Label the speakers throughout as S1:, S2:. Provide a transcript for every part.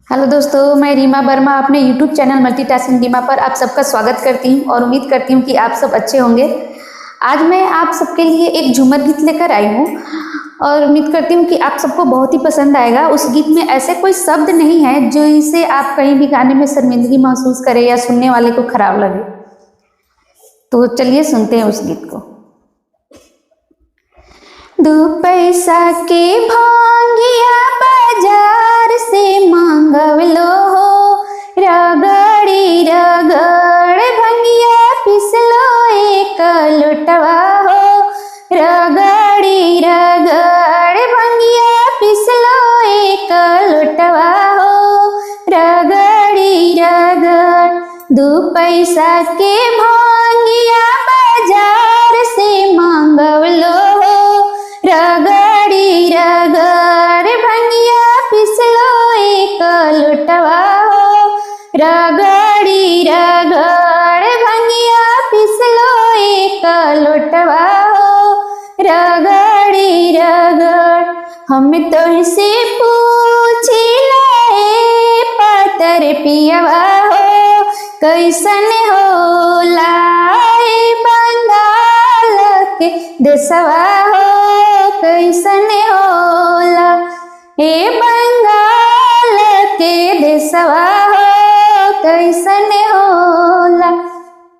S1: Hello दोस्तों, मैं रीमा वर्मा अपने यूट्यूब चैनल मल्टीटास्किंग रीमा पर आप सबका स्वागत करती हूं और उम्मीद करती हूं कि आप सब अच्छे होंगे। आज मैं आप सबके लिए एक झूमर गीत लेकर आई हूं और उम्मीद करती हूं कि आप सबको बहुत ही पसंद आएगा। उस गीत में ऐसे कोई शब्द नहीं है जो इसे आप कहीं भी गाने में शर्मिंदगी महसूस करें या सुनने वाले को खराब लगे। तो चलिए सुनते हैं उस गीत को। दो पैसा के भांगिया बाजार से मांगवलो हो, रगड़ी रगड़ भंगिया पिसलो एक लोटवा हो, रगड़ी रगड़ भंगिया पिसलो एक लोटवा हो, रगड़ी रगड़। दो पैसा के भांगिया बाजार से मांगवलो हो, रगड़ी रगड़ भंगिया पिसलो एक लोटवा हो, रगड़ी रगड़ भंगिया पिसलो एक लोटवा हो, रगड़ी रगड़। हम तुझसे पूछिले पातर पियवा हो, कैसन होला बंगाल के देशवा हो, कैसन होला ए बंगाल के देशवा हो, कैसन होला।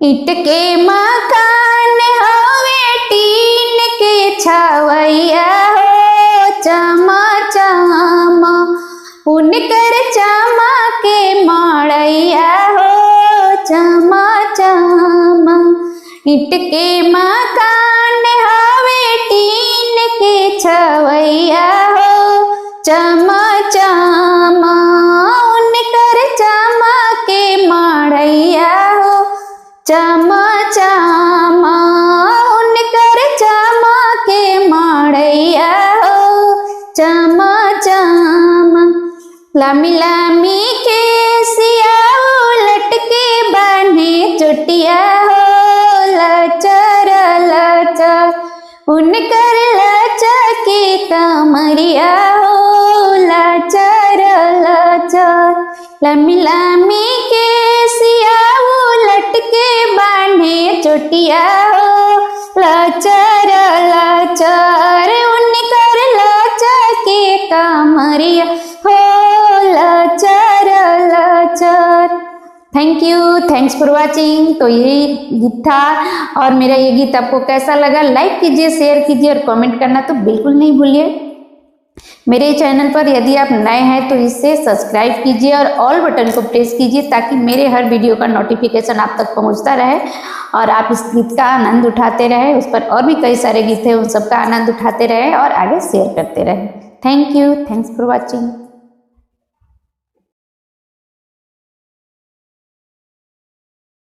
S1: ईंट के मकान हवे टीन के छावैया हो, चमा चमा उनकर चमा के माड़ैया हो, चमा चमा। ईंट के मकान हवे टीन के छवैया हो, चमा चमा उनकर चमा के माड़ैया हो, चमा चमा उनकर चमा के माड़ैया हो, चमा चमा। लामी लामी के सिया उलट के बांधे चोटिया हो, लचर लचर उनकर लचके कमरिया हो, लचर लचर। लमी लमी के सिया उलट के बांधे चोटिया हो, लचर लचर उनकर लचके कमरिया हो, लचर लचर। Thanks for watching. तो यही गीत था और मेरा ये गीत आपको कैसा लगा लाइक कीजिए, शेयर कीजिए और कमेंट करना तो बिल्कुल नहीं भूलिए। मेरे चैनल पर यदि आप नए हैं तो इसे सब्सक्राइब कीजिए और ऑल बटन को प्रेस कीजिए ताकि मेरे हर वीडियो का नोटिफिकेशन आप तक पहुंचता रहे और आप इस गीत का आनंद उठाते रहे। उस पर और भी कई सारे गीत हैं, उन सबका आनंद उठाते रहे और आगे शेयर करते रहे। Thanks for watching.